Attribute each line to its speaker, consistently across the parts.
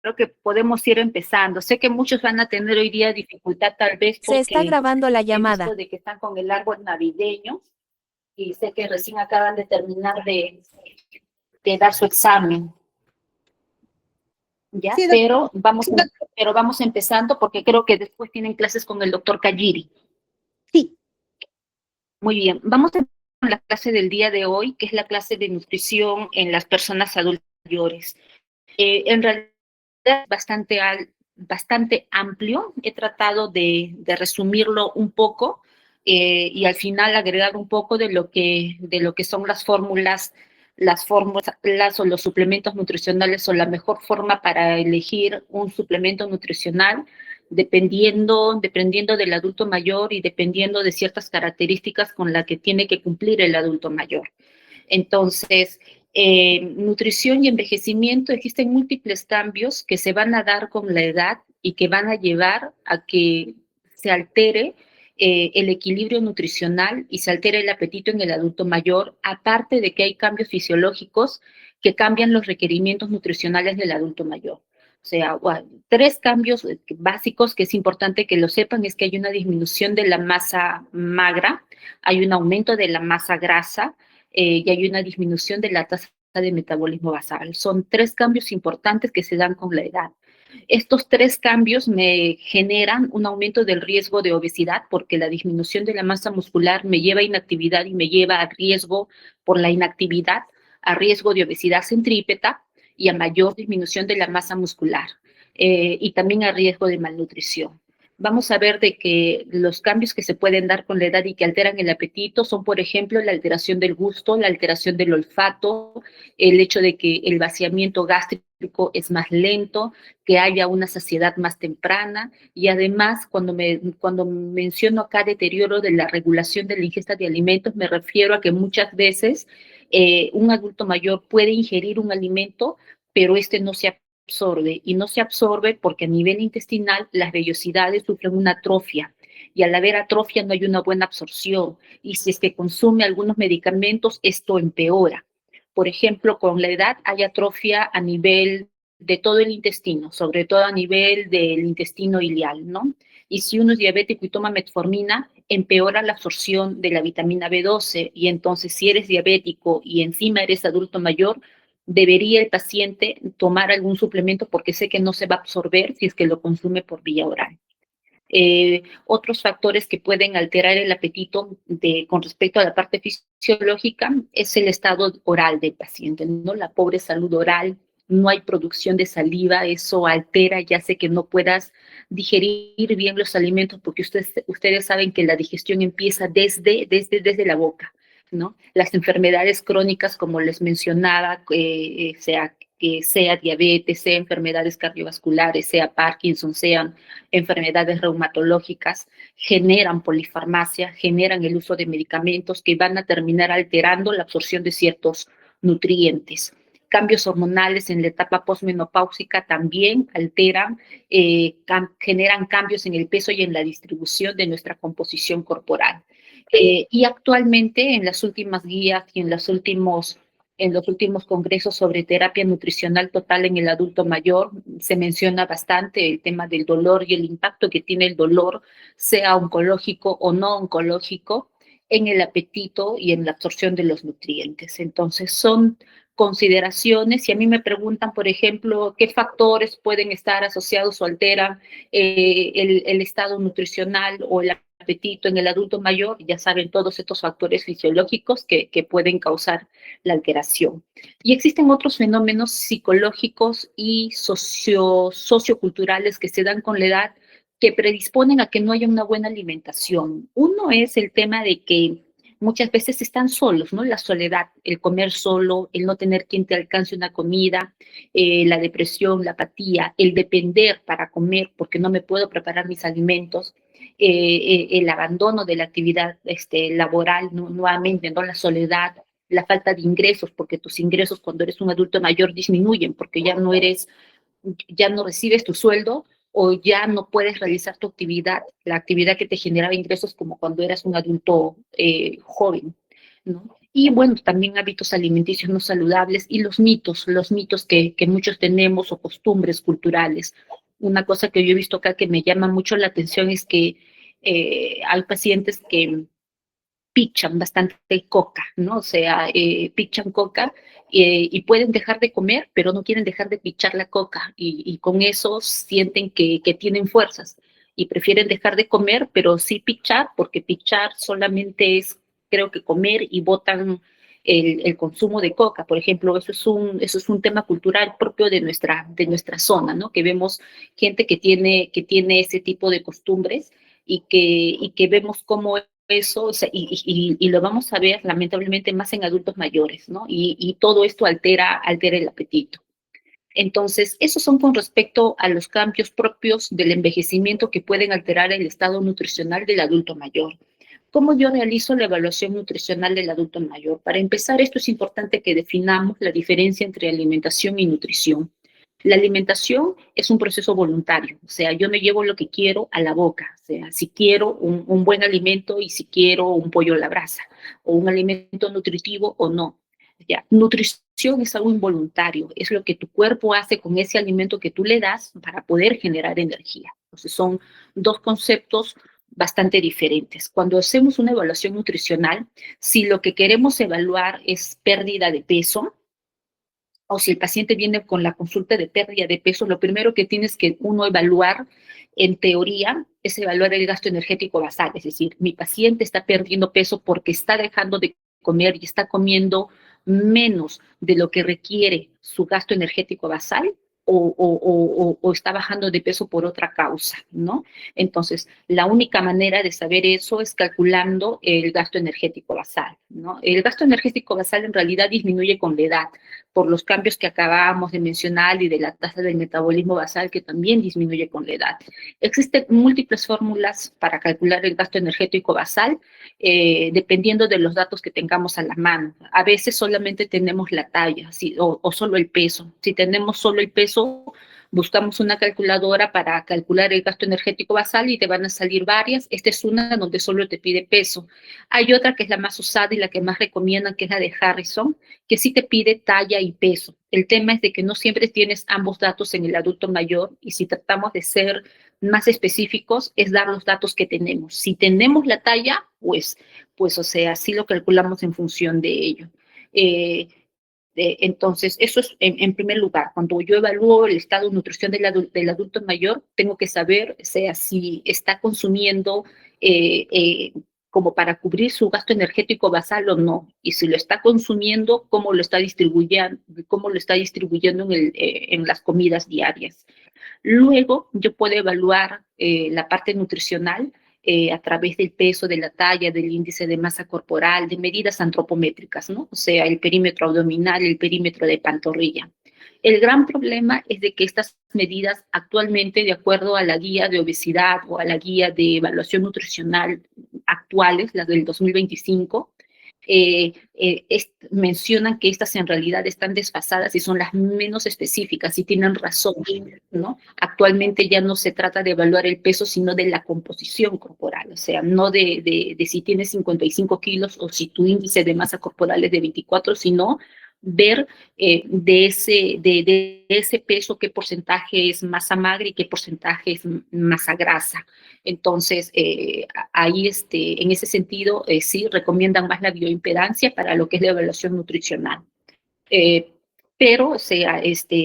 Speaker 1: creo que podemos ir empezando. Sé que muchos van a tener hoy día dificultad tal vez
Speaker 2: Se está
Speaker 1: porque
Speaker 2: grabando la
Speaker 1: he visto
Speaker 2: llamada.
Speaker 1: de que están con el árbol navideño y sé que recién acaban de terminar de dar su examen, ¿ya?
Speaker 3: Sí, doctor.
Speaker 1: Pero vamos empezando porque creo que después tienen clases con el doctor Kajiri.
Speaker 3: Sí.
Speaker 1: Muy bien, vamos a empezar con la clase del día de hoy, que es la clase de nutrición en las personas adultas mayores. En realidad es bastante amplio. He tratado de resumirlo un poco y al final agregar un poco de lo que son las fórmulas o los suplementos nutricionales o la mejor forma para elegir un suplemento nutricional dependiendo del adulto mayor y dependiendo de ciertas características con las que tiene que cumplir el adulto mayor. Entonces, nutrición y envejecimiento, existen múltiples cambios que se van a dar con la edad y que van a llevar a que se altere el equilibrio nutricional y se altere el apetito en el adulto mayor, aparte de que hay cambios fisiológicos que cambian los requerimientos nutricionales del adulto mayor. O sea, bueno, tres cambios básicos que es importante que lo sepan es que hay una disminución de la masa magra, hay un aumento de la masa grasa, y hay una disminución de la tasa de metabolismo basal. Son tres cambios importantes que se dan con la edad. Estos tres cambios me generan un aumento del riesgo de obesidad porque la disminución de la masa muscular me lleva a inactividad y me lleva a riesgo por la inactividad, a riesgo de obesidad centrípeta y a mayor disminución de la masa muscular y también a riesgo de malnutrición. Vamos a ver de que los cambios que se pueden dar con la edad y que alteran el apetito son, por ejemplo, la alteración del gusto, la alteración del olfato, el hecho de que el vaciamiento gástrico es más lento, que haya una saciedad más temprana y además cuando menciono acá deterioro de la regulación de la ingesta de alimentos, me refiero a que muchas veces un adulto mayor puede ingerir un alimento, pero este no se absorbe y no se absorbe porque a nivel intestinal las vellosidades sufren una atrofia y al haber atrofia no hay una buena absorción y si es que consume algunos medicamentos esto empeora. Por ejemplo, con la edad hay atrofia a nivel de todo el intestino, sobre todo a nivel del intestino ileal, ¿no? Y si uno es diabético y toma metformina, empeora la absorción de la vitamina B12 y entonces si eres diabético y encima eres adulto mayor, debería el paciente tomar algún suplemento porque sé que no se va a absorber si es que lo consume por vía oral. Otros factores que pueden alterar el apetito con respecto a la parte fisiológica es el estado oral del paciente, ¿no? La pobre salud oral, no hay producción de saliva, eso altera y hace que no puedas digerir bien los alimentos porque ustedes saben que la digestión empieza desde la boca, ¿no? Las enfermedades crónicas, como les mencionaba, sea diabetes, sea enfermedades cardiovasculares, sea Parkinson, sean enfermedades reumatológicas, generan polifarmacia, generan el uso de medicamentos que van a terminar alterando la absorción de ciertos nutrientes. Cambios hormonales en la etapa posmenopáusica también alteran, generan cambios en el peso y en la distribución de nuestra composición corporal. Y actualmente en las últimas guías y en los últimos congresos sobre terapia nutricional total en el adulto mayor, se menciona bastante el tema del dolor y el impacto que tiene el dolor, sea oncológico o no oncológico, en el apetito y en la absorción de los nutrientes. Entonces, son consideraciones. Si a mí me preguntan, por ejemplo, qué factores pueden estar asociados o alteran el estado nutricional o el apetito en el adulto mayor, ya saben todos estos factores fisiológicos que pueden causar la alteración. Y existen otros fenómenos psicológicos y socioculturales que se dan con la edad que predisponen a que no haya una buena alimentación. Uno es el tema de que muchas veces están solos, ¿no? La soledad, el comer solo, el no tener quien te alcance una comida, la depresión, la apatía, el depender para comer porque no me puedo preparar mis alimentos, el abandono de la actividad laboral, ¿no? Nuevamente, ¿no? La soledad, la falta de ingresos, porque tus ingresos cuando eres un adulto mayor disminuyen, porque ya no recibes tu sueldo o ya no puedes realizar tu actividad, la actividad que te generaba ingresos como cuando eras un adulto joven, ¿no? Y bueno, también hábitos alimenticios no saludables y los mitos que muchos tenemos o costumbres culturales. Una cosa que yo he visto acá que me llama mucho la atención es que hay pacientes que pichan bastante coca, ¿no? O sea, pichan coca y pueden dejar de comer, pero no quieren dejar de pichar la coca y con eso sienten que tienen fuerzas y prefieren dejar de comer, pero sí pichar, porque pichar solamente es, creo que comer y botan el consumo de coca, por ejemplo, eso es un tema cultural propio de nuestra zona, ¿no? Que vemos gente que tiene ese tipo de costumbres y que vemos cómo eso, o sea, y lo vamos a ver lamentablemente más en adultos mayores, ¿no? Y todo esto altera el apetito. Entonces, esos son con respecto a los cambios propios del envejecimiento que pueden alterar el estado nutricional del adulto mayor. ¿Cómo yo realizo la evaluación nutricional del adulto mayor? Para empezar, esto es importante que definamos la diferencia entre alimentación y nutrición. La alimentación es un proceso voluntario, o sea, yo me llevo lo que quiero a la boca, o sea, si quiero un buen alimento y si quiero un pollo a la brasa, o un alimento nutritivo o no. Ya, nutrición es algo involuntario, es lo que tu cuerpo hace con ese alimento que tú le das para poder generar energía. Entonces son dos conceptos bastante diferentes. Cuando hacemos una evaluación nutricional, si lo que queremos evaluar es pérdida de peso, o si el paciente viene con la consulta de pérdida de peso, lo primero que tienes que uno evaluar, en teoría, es evaluar el gasto energético basal. Es decir, mi paciente está perdiendo peso porque está dejando de comer y está comiendo menos de lo que requiere su gasto energético basal o está bajando de peso por otra causa, ¿no? Entonces, la única manera de saber eso es calculando el gasto energético basal, ¿no? El gasto energético basal en realidad disminuye con la edad, por los cambios que acabábamos de mencionar y de la tasa del metabolismo basal que también disminuye con la edad. Existen múltiples fórmulas para calcular el gasto energético basal, dependiendo de los datos que tengamos a la mano. A veces solamente tenemos la talla o solo el peso. Si tenemos solo el peso, buscamos una calculadora para calcular el gasto energético basal y te van a salir varias. Esta es una donde solo te pide peso. Hay otra que es la más usada y la que más recomiendan, que es la de Harrison, que sí te pide talla y peso. El tema es de que no siempre tienes ambos datos en el adulto mayor y si tratamos de ser más específicos es dar los datos que tenemos. Si tenemos la talla, pues o sea, sí lo calculamos en función de ello. Entonces, eso es en primer lugar. Cuando yo evalúo el estado de nutrición del adulto mayor, tengo que saber, o sea, si está consumiendo eh, eh, como para cubrir su gasto energético basal o no. Y si lo está consumiendo, cómo lo está distribuyendo en las comidas diarias. Luego, yo puedo evaluar la parte nutricional a través del peso, de la talla, del índice de masa corporal, de medidas antropométricas, ¿no? O sea, el perímetro abdominal, el perímetro de pantorrilla. El gran problema es de que estas medidas actualmente, de acuerdo a la guía de obesidad o a la guía de evaluación nutricional actuales, las del 2025, mencionan que estas en realidad están desfasadas y son las menos específicas y tienen razón, ¿no? Actualmente ya no se trata de evaluar el peso, sino de la composición corporal, o sea, no de si tienes 55 kilos o si tu índice de masa corporal es de 24, sino ver de ese peso qué porcentaje es masa magra y qué porcentaje es masa grasa. Entonces, ahí en ese sentido, sí recomiendan más la bioimpedancia para lo que es la evaluación nutricional. Eh, pero, o sea,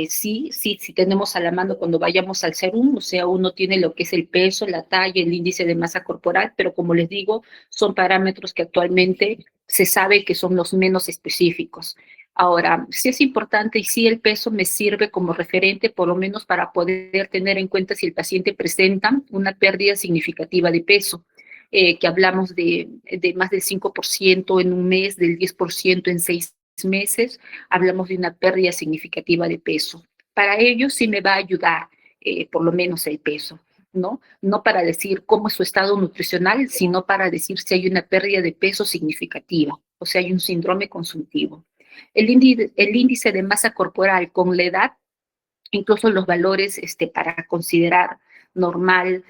Speaker 1: sí tenemos a la mano cuando vayamos al serum, o sea, uno tiene lo que es el peso, la talla, el índice de masa corporal, pero como les digo, son parámetros que actualmente se sabe que son los menos específicos. Ahora, sí es importante y sí el peso me sirve como referente, por lo menos para poder tener en cuenta si el paciente presenta una pérdida significativa de peso, que hablamos de más del 5% en un mes, del 10% en 6 meses, hablamos de una pérdida significativa de peso. Para ello sí me va a ayudar por lo menos el peso, ¿no? No para decir cómo es su estado nutricional, sino para decir si hay una pérdida de peso significativa, o sea, hay un síndrome consultivo. El índice de masa corporal con la edad, incluso los valores para considerar normal,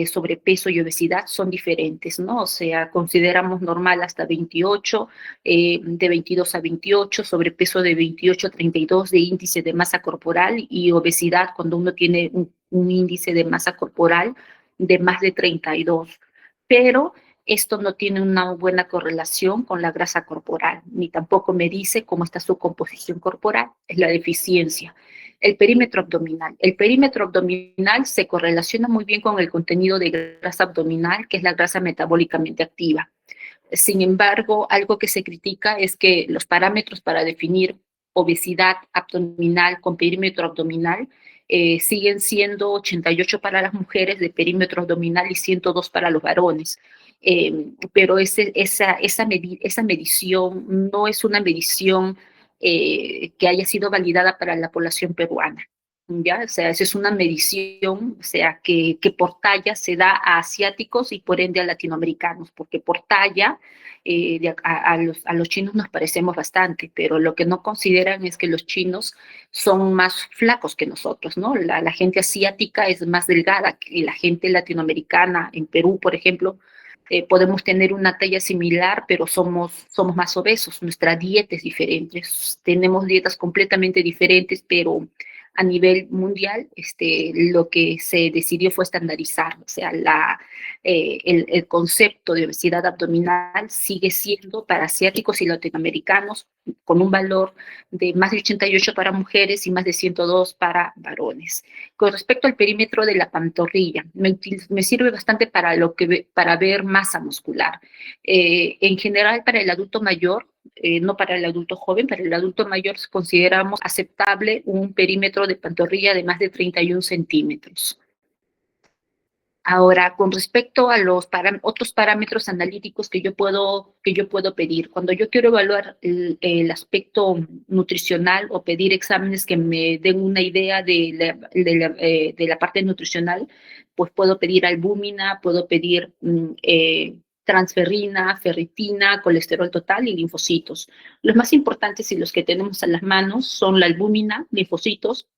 Speaker 1: sobrepeso y obesidad son diferentes, ¿no? O sea, consideramos normal hasta 28, de 22 a 28, sobrepeso de 28 a 32 de índice de masa corporal y obesidad cuando uno tiene un índice de masa corporal de más de 32. Pero esto no tiene una buena correlación con la grasa corporal, ni tampoco me dice cómo está su composición corporal, es la deficiencia. El perímetro abdominal. El perímetro abdominal se correlaciona muy bien con el contenido de grasa abdominal, que es la grasa metabólicamente activa. Sin embargo, algo que se critica es que los parámetros para definir obesidad abdominal con perímetro abdominal siguen siendo 88 para las mujeres de perímetro abdominal y 102 para los varones. Pero esa medición no es una medición que haya sido validada para la población peruana. ¿Ya? O sea, esa es una medición, o sea, que por talla se da a asiáticos y por ende a latinoamericanos, porque por talla a los chinos nos parecemos bastante, pero lo que no consideran es que los chinos son más flacos que nosotros, ¿no? La gente asiática es más delgada que la gente latinoamericana. En Perú, por ejemplo, podemos tener una talla similar, pero somos más obesos. Nuestra dieta es diferente. Tenemos dietas completamente diferentes, pero a nivel mundial, lo que se decidió fue estandarizar. O sea, el concepto de obesidad abdominal sigue siendo para asiáticos y latinoamericanos con un valor de más de 88 para mujeres y más de 102 para varones. Con respecto al perímetro de la pantorrilla, me sirve bastante para ver masa muscular. En general, para el adulto mayor, no para el adulto joven, para el adulto mayor consideramos aceptable un perímetro de pantorrilla de más de 31 centímetros. Ahora, con respecto a los otros parámetros analíticos que yo puedo pedir, cuando yo quiero evaluar el aspecto nutricional o pedir exámenes que me den una idea de la parte nutricional, pues puedo pedir albúmina, puedo pedir transferrina, ferritina, colesterol total y linfocitos. Los más importantes y los que tenemos a las manos son la albúmina, linfocitos,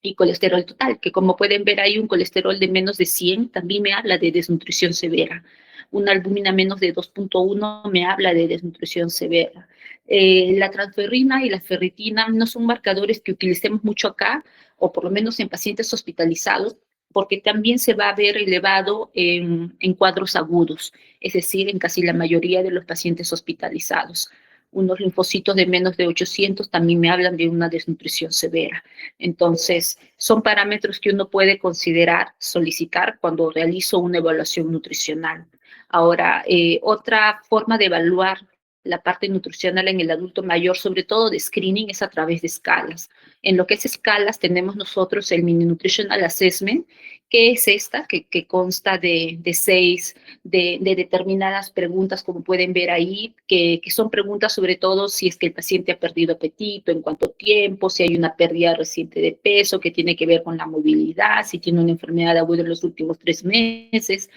Speaker 1: y colesterol total, que como pueden ver ahí un colesterol de menos de 100 también me habla de desnutrición severa. Una albúmina menos de 2.1 me habla de desnutrición severa. La transferrina y la ferritina no son marcadores que utilicemos mucho acá, o por lo menos en pacientes hospitalizados, porque también se va a ver elevado en cuadros agudos, es decir, en casi la mayoría de los pacientes hospitalizados. Unos linfocitos de menos de 800 también me hablan de una desnutrición severa. Entonces, son parámetros que uno puede considerar, solicitar cuando realizo una evaluación nutricional. Ahora, otra forma de evaluar la parte nutricional en el adulto mayor, sobre todo de screening, es a través de escalas. En lo que es escalas, tenemos nosotros el Mini Nutritional Assessment, que es esta, que consta de 6, de determinadas preguntas, como pueden ver ahí, que son preguntas sobre todo si es que el paciente ha perdido apetito, en cuánto tiempo, si hay una pérdida reciente de peso que tiene que ver con la movilidad, si tiene una enfermedad aguda en los últimos 3 meses,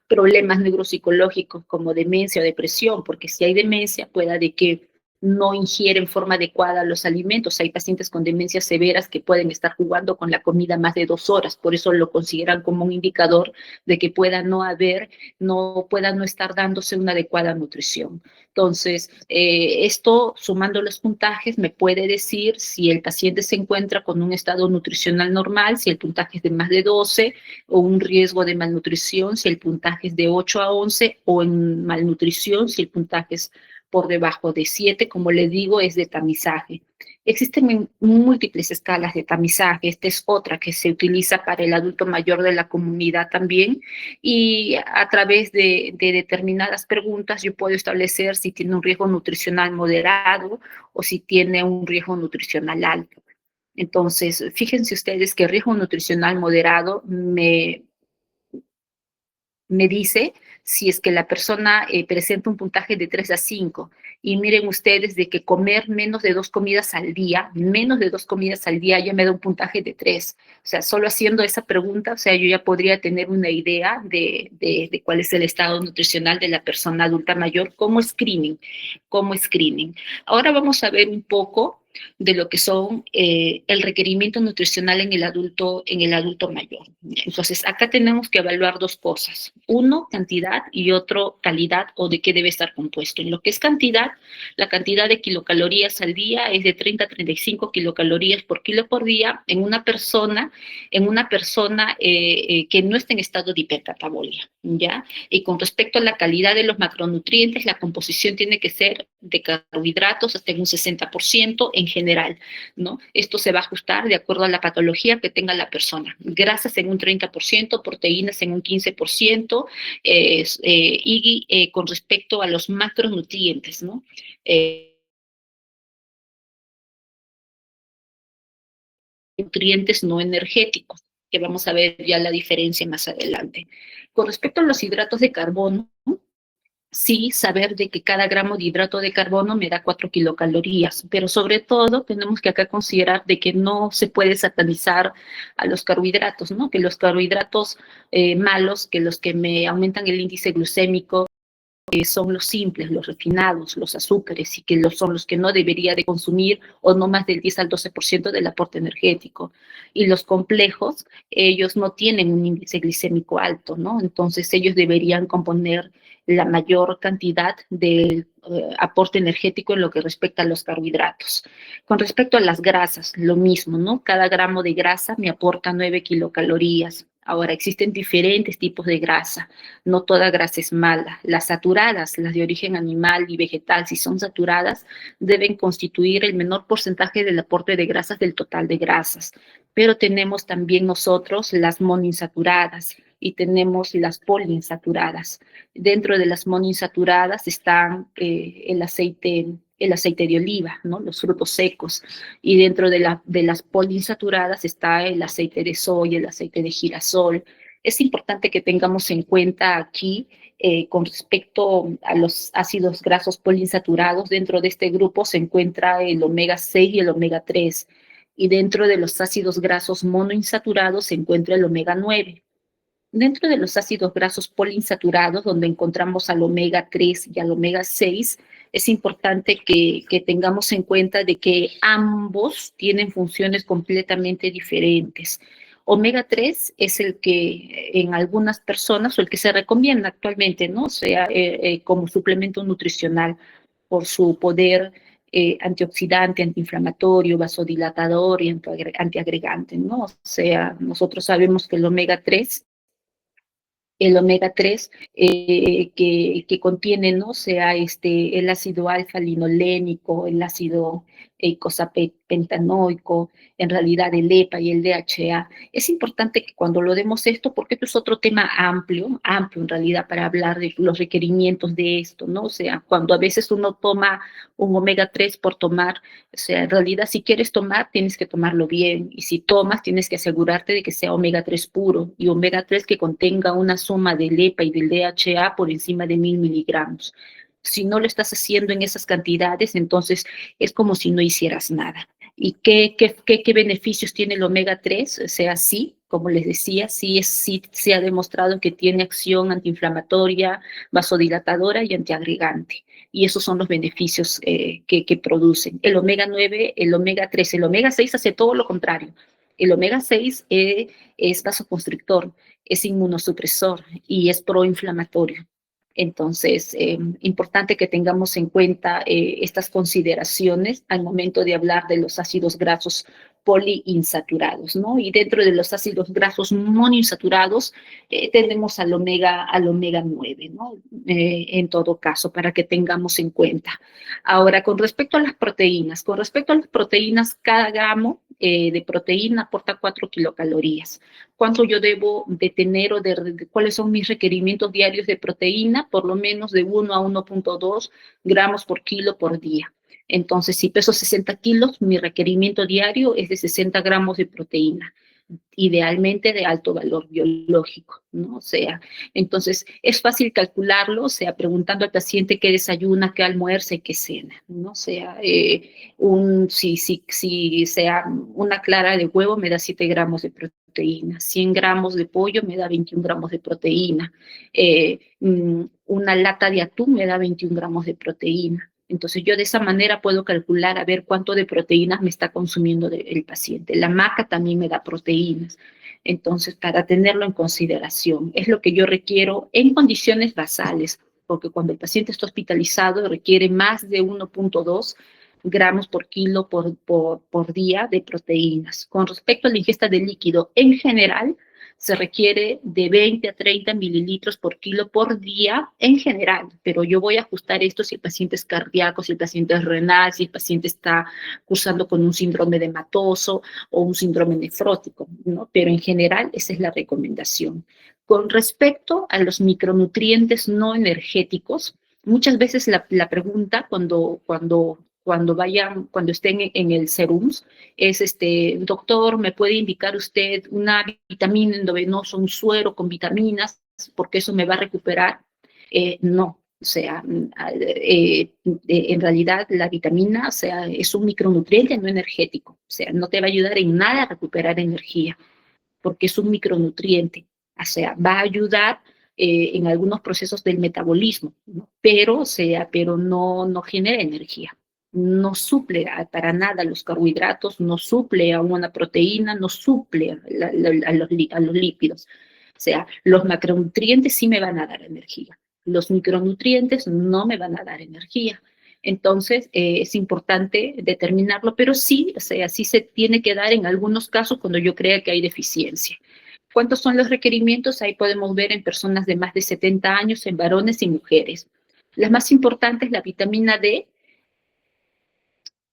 Speaker 1: problemas neuropsicológicos como demencia o depresión, porque si hay demencia, pueda de que no ingiere en forma adecuada los alimentos. Hay pacientes con demencias severas que pueden estar jugando con la comida más de 2 horas, por eso lo consideran como un indicador de que pueda no estar dándose una adecuada nutrición. Entonces, esto, sumando los puntajes, me puede decir si el paciente se encuentra con un estado nutricional normal, si el puntaje es de más de 12, o un riesgo de malnutrición, si el puntaje es de 8 a 11, o en malnutrición, si el puntaje es por debajo de 7, como les digo, es de tamizaje. Existen múltiples escalas de tamizaje. Esta es otra que se utiliza para el adulto mayor de la comunidad también, y a través de determinadas preguntas yo puedo establecer si tiene un riesgo nutricional moderado o si tiene un riesgo nutricional alto. Entonces, fíjense ustedes que el riesgo nutricional moderado me dice si es que la persona presenta un puntaje de 3 a 5. Y miren ustedes de que comer menos de 2 comidas al día, ya me da un puntaje de 3. O sea, solo haciendo esa pregunta, o sea, yo ya podría tener una idea de cuál es el estado nutricional de la persona adulta mayor como screening. Ahora vamos a ver un poco de lo que son el requerimiento nutricional en el adulto mayor. Entonces, acá tenemos que evaluar dos cosas. Uno, cantidad y otro, calidad o de qué debe estar compuesto. En lo que es cantidad, la cantidad de kilocalorías al día es de 30 a 35 kilocalorías por kilo por día en una persona que no está en estado de hipercatabolia, ¿ya? Y con respecto a la calidad de los macronutrientes, la composición tiene que ser de carbohidratos hasta en un 60% en general, ¿no? Esto se va a ajustar de acuerdo a la patología que tenga la persona. Grasas en un 30%, proteínas en un 15%, y con respecto a los macronutrientes, ¿no? Nutrientes no energéticos, que vamos a ver ya la diferencia más adelante. Con respecto a los hidratos de carbono, sí saber de que cada gramo de hidrato de carbono me da 4 kilocalorías, pero sobre todo tenemos que acá considerar de que no se puede satanizar a los carbohidratos, ¿no? Que los carbohidratos malos, que los que me aumentan el índice glucémico, son los simples, los refinados, los azúcares, y que son los que no debería de consumir o no más del 10 al 12% del aporte energético. Y los complejos, ellos no tienen un índice glicémico alto, ¿no? Entonces ellos deberían componer la mayor cantidad del aporte energético en lo que respecta a los carbohidratos. Con respecto a las grasas, lo mismo, ¿no? Cada gramo de grasa me aporta 9 kilocalorías. Ahora, existen diferentes tipos de grasa, no toda grasa es mala. Las saturadas, las de origen animal y vegetal, si son saturadas, deben constituir el menor porcentaje del aporte de grasas del total de grasas. Pero tenemos también nosotros las monoinsaturadas y tenemos las poliinsaturadas. Dentro de las monoinsaturadas están el aceite de oliva, ¿no? Los frutos secos, y dentro de las poliinsaturadas está el aceite de soya, el aceite de girasol. Es importante que tengamos en cuenta aquí, con respecto a los ácidos grasos poliinsaturados, dentro de este grupo se encuentra el omega 6 y el omega 3, y dentro de los ácidos grasos monoinsaturados se encuentra el omega 9. Dentro de los ácidos grasos poliinsaturados, donde encontramos al omega 3 y al omega 6, es importante que tengamos en cuenta de que ambos tienen funciones completamente diferentes. Omega 3 es el que en algunas personas, o el que se recomienda actualmente, ¿no? O sea, como suplemento nutricional por su poder antioxidante, antiinflamatorio, vasodilatador y antiagregante, ¿no? O sea, nosotros sabemos que el omega 3 que contiene, ¿no? Sea el ácido alfa-linolénico, el ácido eicosapentanoico, en realidad el EPA y el DHA. Es importante que cuando lo demos esto, porque esto es otro tema amplio, amplio en realidad para hablar de los requerimientos de esto, ¿no? O sea, cuando a veces uno toma un omega 3 por tomar, o sea, en realidad si quieres tomar, tienes que tomarlo bien, y si tomas, tienes que asegurarte de que sea omega 3 puro, y omega 3 que contenga una suma del EPA y del DHA por encima de 1000 miligramos. Si no lo estás haciendo en esas cantidades, entonces es como si no hicieras nada. ¿Y qué beneficios tiene el omega 3? O sea, sí, como les decía, sí se ha demostrado que tiene acción antiinflamatoria, vasodilatadora y antiagregante. Y esos son los beneficios que producen. El omega 9, el omega 3, el omega 6 hace todo lo contrario. El omega 6 es vasoconstrictor, es inmunosupresor y es proinflamatorio. Entonces, importante que tengamos en cuenta estas consideraciones al momento de hablar de los ácidos grasos poliinsaturados, ¿no? Y dentro de los ácidos grasos monoinsaturados tenemos al omega 9, ¿no? En todo caso, para que tengamos en cuenta. Ahora, con respecto a las proteínas, cada gramo de proteína aporta 4 kilocalorías. ¿Cuánto yo debo de tener cuáles son mis requerimientos diarios de proteína? Por lo menos de 1 a 1.2 gramos por kilo por día. Entonces, si peso 60 kilos, mi requerimiento diario es de 60 gramos de proteína, idealmente de alto valor biológico, ¿no? O sea, entonces es fácil calcularlo, o sea, preguntando al paciente qué desayuna, qué almuerza y qué cena, ¿no? O sea, si sea una clara de huevo me da 7 gramos de proteína, 100 gramos de pollo me da 21 gramos de proteína, una lata de atún me da 21 gramos de proteína. Entonces yo de esa manera puedo calcular a ver cuánto de proteínas me está consumiendo el paciente. La maca también me da proteínas. Entonces, para tenerlo en consideración, es lo que yo requiero en condiciones basales, porque cuando el paciente está hospitalizado requiere más de 1,2 gramos por kilo por día de proteínas. Con respecto a la ingesta de líquido, en general, se requiere de 20 a 30 mililitros por kilo por día en general, pero yo voy a ajustar esto si el paciente es cardíaco, si el paciente es renal, si el paciente está cursando con un síndrome de hematoso o un síndrome nefrótico, ¿no? Pero en general esa es la recomendación. Con respecto a los micronutrientes no energéticos, muchas veces la pregunta cuando estén en el serums es, doctor, ¿me puede indicar usted una vitamina endovenosa, un suero con vitaminas, porque eso me va a recuperar? No, o sea, en realidad la vitamina, o sea, es un micronutriente no energético, o sea, no te va a ayudar en nada a recuperar energía, porque es un micronutriente, o sea, va a ayudar en algunos procesos del metabolismo, ¿no? Pero, o sea, pero no genera energía, no suple para nada los carbohidratos, no suple a una proteína, no suple a los lípidos. O sea, los macronutrientes sí me van a dar energía, los micronutrientes no me van a dar energía. Entonces, es importante determinarlo, pero sí, o sea, sí se tiene que dar en algunos casos cuando yo crea que hay deficiencia. ¿Cuántos son los requerimientos? Ahí podemos ver en personas de más de 70 años, en varones y mujeres. Las más importantes, la vitamina D.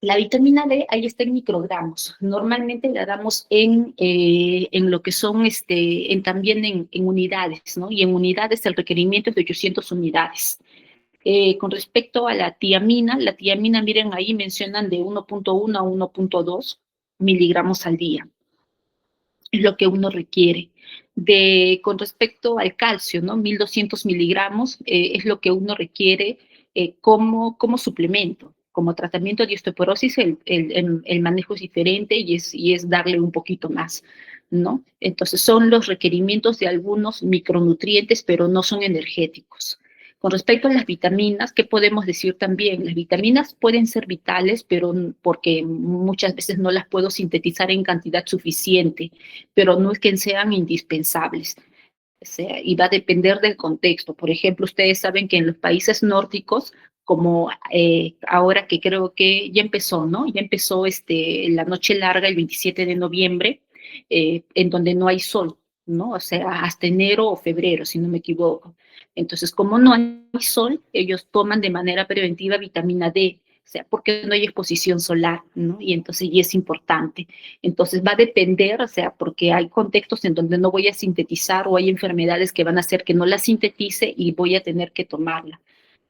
Speaker 1: La vitamina D, ahí está en microgramos. Normalmente la damos en lo que son, también en unidades, ¿no? Y en unidades el requerimiento es de 800 unidades. Con respecto a la tiamina, miren, ahí mencionan de 1,1 a 1,2 miligramos al día. Es lo que uno requiere. Con respecto al calcio, ¿no? 1,200 miligramos es lo que uno requiere como suplemento. Como tratamiento de osteoporosis, el manejo es diferente y es darle un poquito más, ¿no? Entonces, son los requerimientos de algunos micronutrientes, pero no son energéticos. Con respecto a las vitaminas, ¿qué podemos decir también? Las vitaminas pueden ser vitales, pero porque muchas veces no las puedo sintetizar en cantidad suficiente, pero no es que sean indispensables. O sea, y va a depender del contexto. Por ejemplo, ustedes saben que en los países nórdicos, como ahora que creo que ya empezó, ¿no? Ya empezó la noche larga el 27 de noviembre, en donde no hay sol, ¿no? O sea, hasta enero o febrero, si no me equivoco. Entonces, como no hay sol, ellos toman de manera preventiva vitamina D, o sea, porque no hay exposición solar, ¿no? Y entonces, y es importante. Entonces, va a depender, o sea, porque hay contextos en donde no voy a sintetizar o hay enfermedades que van a hacer que no la sintetice y voy a tener que tomarla.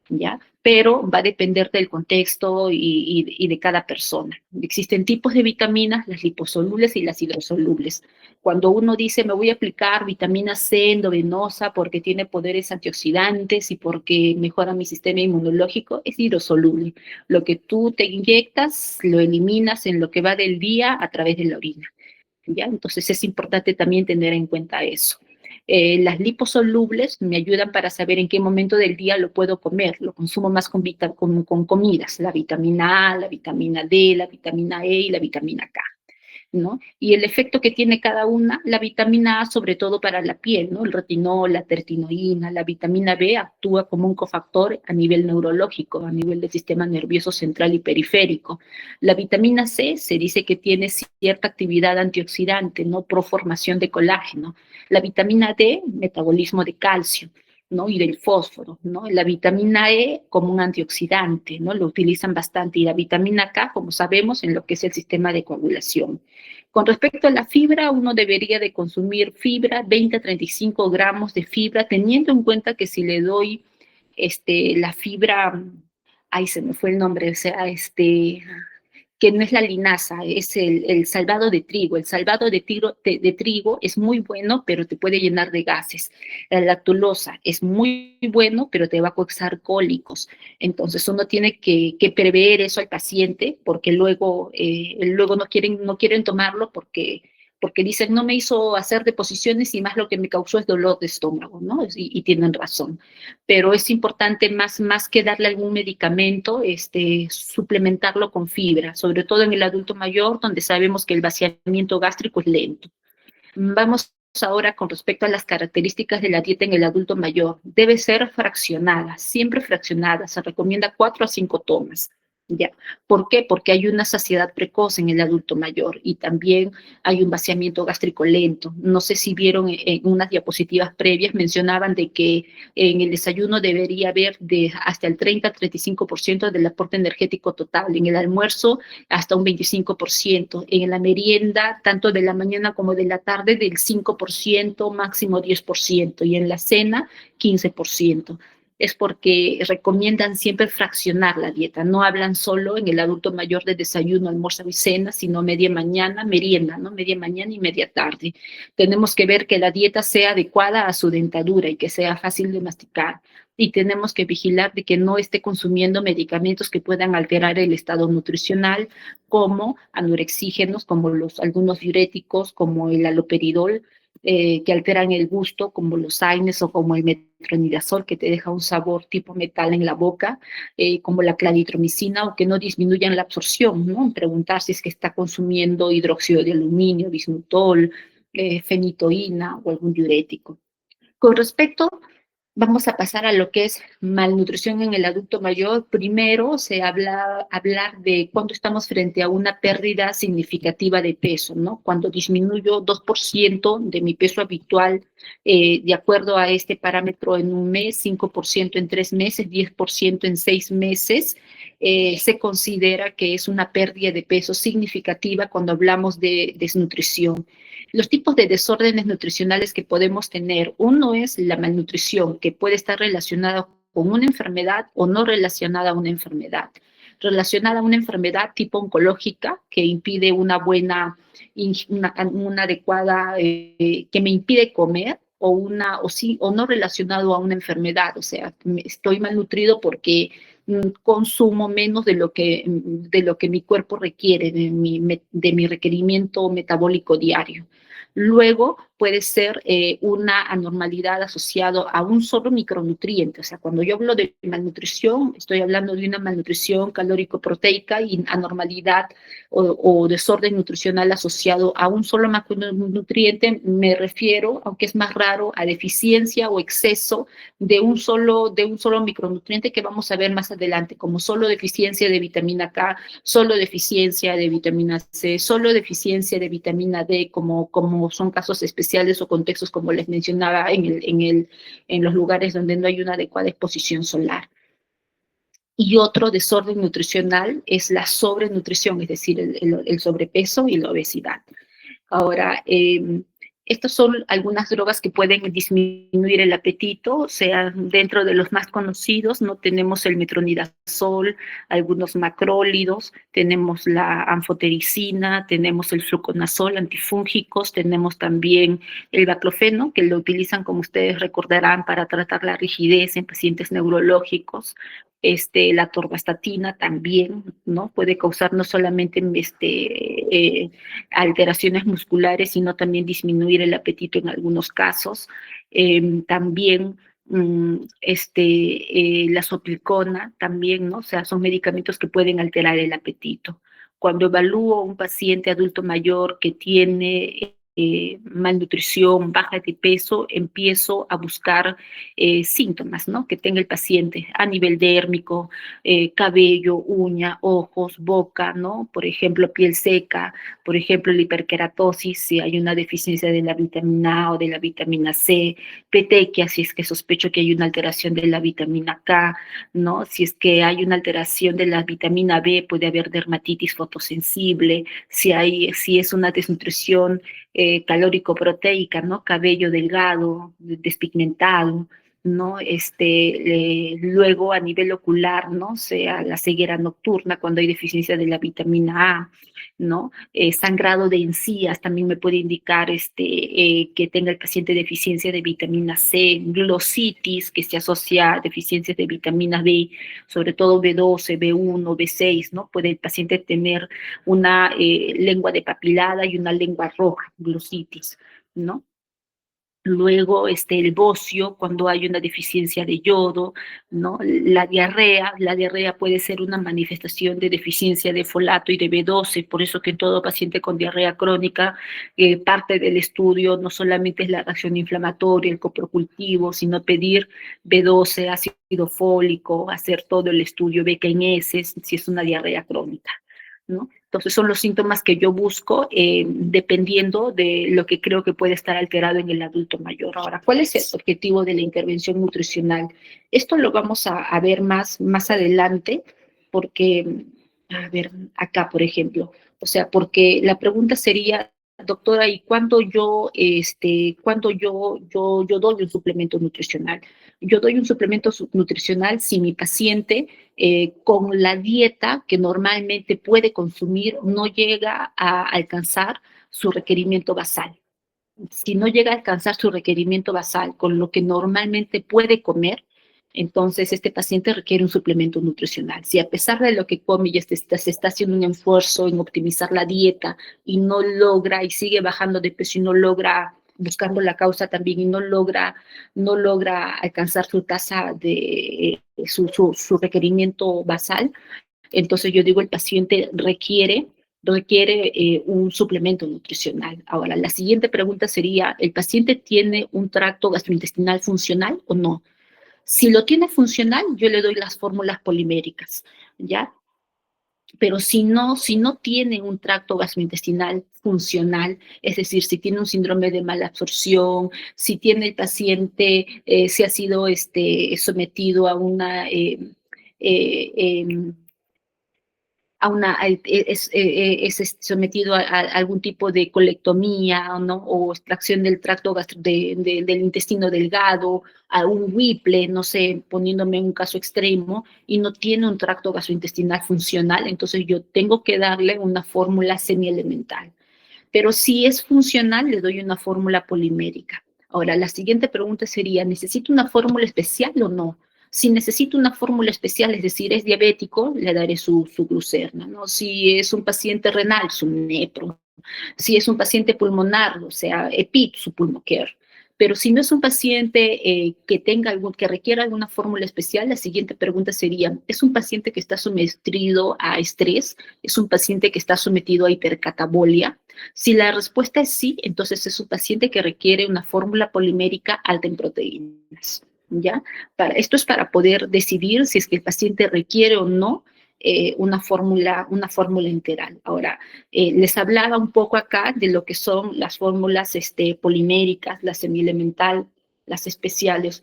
Speaker 1: ¿Ya? Pero va a depender del contexto y de cada persona. Existen tipos de vitaminas, las liposolubles y las hidrosolubles. Cuando uno dice, me voy a aplicar vitamina C endovenosa porque tiene poderes antioxidantes y porque mejora mi sistema inmunológico, es hidrosoluble. Lo que tú te inyectas, lo eliminas en lo que va del día a través de la orina. ¿Ya? Entonces es importante también tener en cuenta eso. Las liposolubles me ayudan para saber en qué momento del día lo puedo comer. Lo consumo más con comidas, la vitamina A, la vitamina D, la vitamina E y la vitamina K, ¿no? Y el efecto que tiene cada una, la vitamina A sobre todo para la piel, ¿no? El retinol, la tertinoína, la vitamina B actúa como un cofactor a nivel neurológico, a nivel del sistema nervioso central y periférico. La vitamina C se dice que tiene cierta actividad antioxidante, ¿no? Proformación de colágeno. La vitamina D, metabolismo de calcio, ¿no? Y del fósforo, ¿no? La vitamina E como un antioxidante, ¿no? Lo utilizan bastante. Y la vitamina K, como sabemos, en lo que es el sistema de coagulación. Con respecto a la fibra, uno debería de consumir fibra, 20 a 35 gramos de fibra, teniendo en cuenta que si le doy la fibra, ay, se me fue el nombre, o sea, que no es la linaza, es el salvado de trigo. El salvado de trigo es muy bueno, pero te puede llenar de gases. La lactulosa es muy bueno, pero te va a causar cólicos. Entonces uno tiene que prever eso al paciente, porque luego no quieren tomarlo porque dicen, no me hizo hacer deposiciones y más lo que me causó es dolor de estómago, ¿no? Y tienen razón. Pero es importante más que darle algún medicamento, suplementarlo con fibra, sobre todo en el adulto mayor, donde sabemos que el vaciamiento gástrico es lento. Vamos ahora con respecto a las características de la dieta en el adulto mayor. Debe ser fraccionada, siempre fraccionada. Se recomienda 4 a 5 tomas. ¿Ya? ¿Por qué? Porque hay una saciedad precoz en el adulto mayor y también hay un vaciamiento gástrico lento. No sé si vieron en unas diapositivas previas, mencionaban de que en el desayuno debería haber hasta el 30-35% del aporte energético total. En el almuerzo hasta un 25%, en la merienda, tanto de la mañana como de la tarde, del 5%, máximo 10%, y en la cena, 15%. Es porque recomiendan siempre fraccionar la dieta, no hablan solo en el adulto mayor de desayuno, almuerzo y cena, sino media mañana, merienda, ¿no? Media mañana y media tarde. Tenemos que ver que la dieta sea adecuada a su dentadura y que sea fácil de masticar, y tenemos que vigilar de que no esté consumiendo medicamentos que puedan alterar el estado nutricional, como anorexígenos, como algunos diuréticos, como el haloperidol, que alteran el gusto, como los AINES o como el metronidazol, que te deja un sabor tipo metal en la boca, como la claritromicina, o que no disminuyan la absorción, ¿no? Preguntar si es que está consumiendo hidróxido de aluminio, bismutol, fenitoína o algún diurético. Con respecto, vamos a pasar a lo que es malnutrición en el adulto mayor. Primero se hablar de cuando estamos frente a una pérdida significativa de peso, ¿no? Cuando disminuyo 2% de mi peso habitual, de acuerdo a este parámetro en un mes, 5% en 3 meses, 10% en 6 meses, se considera que es una pérdida de peso significativa cuando hablamos de desnutrición. Los tipos de desórdenes nutricionales que podemos tener, uno es la malnutrición, que puede estar relacionada con una enfermedad o no relacionada a una enfermedad. Relacionada a una enfermedad tipo oncológica, que impide una adecuada, que me impide comer, o no relacionado a una enfermedad, o sea, estoy malnutrido porque consumo menos de lo que mi cuerpo requiere, de mi requerimiento metabólico diario. Luego puede ser una anormalidad asociada a un solo micronutriente. O sea, cuando yo hablo de malnutrición, estoy hablando de una malnutrición calórico-proteica, y anormalidad o desorden nutricional asociado a un solo macronutriente, me refiero, aunque es más raro, a deficiencia o exceso de un solo micronutriente, que vamos a ver más adelante, como solo deficiencia de vitamina K, solo deficiencia de vitamina C, solo deficiencia de vitamina D, como son casos especiales o contextos como les mencionaba en los lugares donde no hay una adecuada exposición solar. Y otro desorden nutricional es la sobrenutrición, es decir, el sobrepeso y la obesidad. Ahora, estas son algunas drogas que pueden disminuir el apetito, o sea, dentro de los más conocidos, no tenemos el metronidazol, algunos macrólidos, tenemos la anfotericina, tenemos el fluconazol, antifúngicos, tenemos también el baclofeno, que lo utilizan, como ustedes recordarán, para tratar la rigidez en pacientes neurológicos. La atorvastatina también, ¿no? Puede causar no solamente alteraciones musculares, sino también disminuir el apetito en algunos casos. También la soplicona también, ¿no? O sea, son medicamentos que pueden alterar el apetito. Cuando evalúo a un paciente adulto mayor que tiene malnutrición, baja de peso, empiezo a buscar síntomas, ¿no? Que tenga el paciente a nivel dérmico, cabello, uña, ojos, boca, ¿no? Por ejemplo, piel seca, por ejemplo, la hiperkeratosis, si hay una deficiencia de la vitamina A o de la vitamina C, petequia, si es que sospecho que hay una alteración de la vitamina K, ¿no? Si es que hay una alteración de la vitamina B, puede haber dermatitis fotosensible, si es una desnutrición calórico-proteica, ¿no? Cabello delgado, despigmentado, ¿no? Luego a nivel ocular, ¿no? Sea la ceguera nocturna cuando hay deficiencia de la vitamina A, ¿no? Sangrado de encías también me puede indicar que tenga el paciente deficiencia de vitamina C, glositis que se asocia a deficiencias de vitaminas B, sobre todo B12, B1, B6, ¿no? Puede el paciente tener una lengua depapilada y una lengua roja, glositis, ¿no? Luego, el bocio, cuando hay una deficiencia de yodo, ¿no? La diarrea puede ser una manifestación de deficiencia de folato y de B12, por eso que en todo paciente con diarrea crónica, parte del estudio no solamente es la reacción inflamatoria, el coprocultivo, sino pedir B12, ácido fólico, hacer todo el estudio BKNS, si es una diarrea crónica, ¿no? Entonces son los síntomas que yo busco dependiendo de lo que creo que puede estar alterado en el adulto mayor. Ahora, ¿cuál es el objetivo de la intervención nutricional? Esto lo vamos a ver más adelante porque, a ver, acá, por ejemplo, o sea, porque la pregunta sería, doctora, ¿y cuándo yo doy un suplemento nutricional? Yo doy un suplemento nutricional si mi paciente con la dieta que normalmente puede consumir no llega a alcanzar su requerimiento basal. Si no llega a alcanzar su requerimiento basal con lo que normalmente puede comer, entonces este paciente requiere un suplemento nutricional. Si a pesar de lo que come y se está haciendo un esfuerzo en optimizar la dieta y no logra y sigue bajando de peso y no logra buscando la causa también y no logra alcanzar su tasa de su requerimiento basal, entonces yo digo el paciente requiere un suplemento nutricional. Ahora, la siguiente pregunta sería, ¿el paciente tiene un tracto gastrointestinal funcional o no? Si lo tiene funcional, yo le doy las fórmulas poliméricas, ¿ya? Pero si no tiene un tracto gastrointestinal funcional, es decir, si tiene un síndrome de mala absorción, si tiene el paciente, si ha sido sometido a una eh, eh, es sometido a algún tipo de colectomía, ¿no? O extracción del tracto del intestino delgado, a un Whipple, no sé, poniéndome un caso extremo, y no tiene un tracto gastrointestinal funcional, entonces yo tengo que darle una fórmula semielemental. Pero si es funcional, le doy una fórmula polimérica. Ahora, la siguiente pregunta sería, ¿necesito una fórmula especial o no? Si necesito una fórmula especial, es decir, es diabético, le daré su glucerna, ¿no? Si es un paciente renal, su nepro. Si es un paciente pulmonar, o sea, EPIT, su pulmocare. Pero si no es un paciente que requiera alguna fórmula especial, la siguiente pregunta sería, ¿es un paciente que está sometido a estrés? ¿Es un paciente que está sometido a hipercatabolia? Si la respuesta es sí, entonces es un paciente que requiere una fórmula polimérica alta en proteínas, ¿ya? Esto es para poder decidir si es que el paciente requiere o no una fórmula enteral. Ahora, les hablaba un poco acá de lo que son las fórmulas poliméricas, la semielemental, las especiales,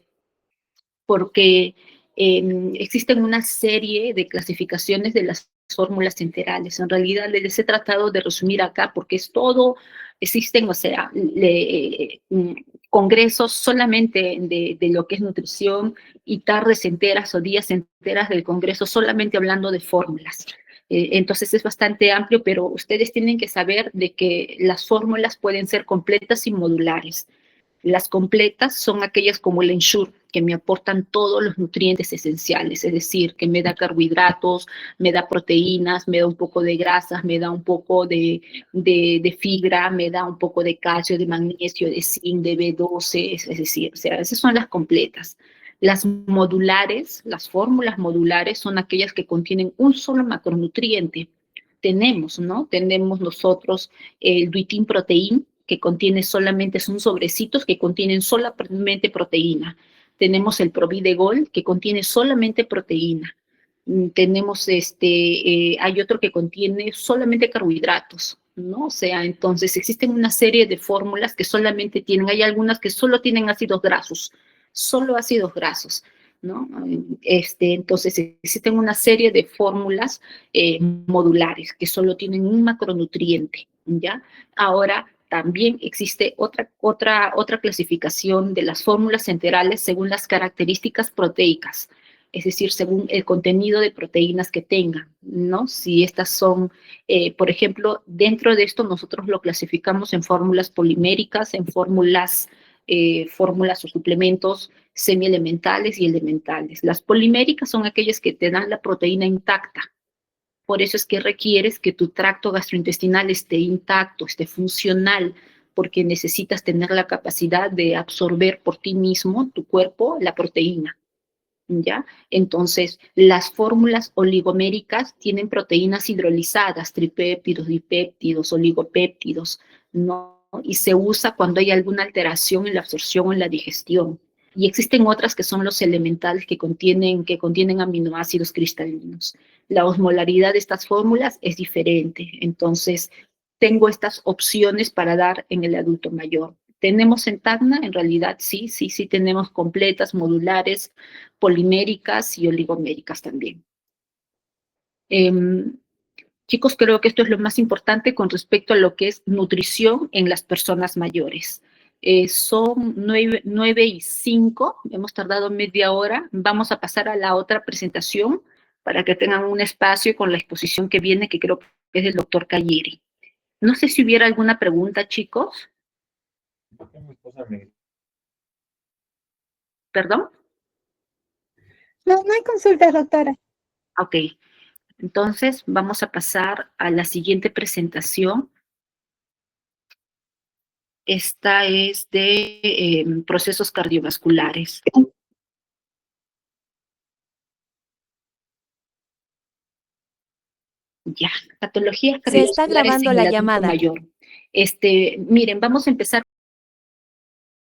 Speaker 1: porque existen una serie de clasificaciones de las fórmulas enterales. En realidad les he tratado de resumir acá porque es todo, existen, o sea, congresos solamente de lo que es nutrición y tardes enteras o días enteras del congreso solamente hablando de fórmulas. Entonces es bastante amplio, pero ustedes tienen que saber de que las fórmulas pueden ser completas y modulares. Las completas son aquellas como el Ensure, que me aportan todos los nutrientes esenciales, es decir, que me da carbohidratos, me da proteínas, me da un poco de grasas, me da un poco de fibra, me da un poco de calcio, de magnesio, de zinc, de B12, es decir, o sea, esas son las completas. Las modulares, las fórmulas modulares son aquellas que contienen un solo macronutriente. Tenemos, ¿no? Tenemos nosotros el Duitin Protein, que contiene solamente, son sobrecitos que contienen solamente proteína. Tenemos el Providegol, que contiene solamente proteína. Tenemos hay otro que contiene solamente carbohidratos, ¿no? O sea, entonces existen una serie de fórmulas que solamente tienen, hay algunas que solo tienen ácidos grasos, solo ácidos grasos, ¿no? Entonces existen una serie de fórmulas modulares que solo tienen un macronutriente, ¿ya? Ahora, también existe otra clasificación de las fórmulas enterales según las características proteicas, es decir, según el contenido de proteínas que tengan, ¿no? Si estas son, por ejemplo, dentro de esto nosotros lo clasificamos en fórmulas poliméricas, en fórmulas o suplementos semielementales y elementales. Las poliméricas son aquellas que te dan la proteína intacta. Por eso es que requieres que tu tracto gastrointestinal esté intacto, esté funcional, porque necesitas tener la capacidad de absorber por ti mismo, tu cuerpo, la proteína. ¿Ya? Entonces, las fórmulas oligoméricas tienen proteínas hidrolizadas, tripéptidos, dipéptidos, oligopéptidos, ¿no? Y se usa cuando hay alguna alteración en la absorción o en la digestión. Y existen otras que son los elementales que contienen aminoácidos cristalinos. La osmolaridad de estas fórmulas es diferente. Entonces, tengo estas opciones para dar en el adulto mayor. ¿Tenemos en Tacna? En realidad sí tenemos completas, modulares, poliméricas y oligoméricas también. Chicos, creo que esto es lo más importante con respecto a lo que es nutrición en las personas mayores. Son 9:05, hemos tardado media hora. Vamos a pasar a la otra presentación para que tengan un espacio con la exposición que viene, que creo que es del doctor Cayeri. No sé si hubiera alguna pregunta, chicos. ¿Perdón?
Speaker 2: No, no hay consultas, doctora.
Speaker 1: Ok, entonces vamos a pasar a la siguiente presentación. Esta es de procesos cardiovasculares. Ya, patologías
Speaker 3: Se está
Speaker 1: cardiovasculares
Speaker 3: grabando
Speaker 1: en
Speaker 3: la
Speaker 1: el adulto
Speaker 3: llamada.
Speaker 1: mayor. Miren, vamos a empezar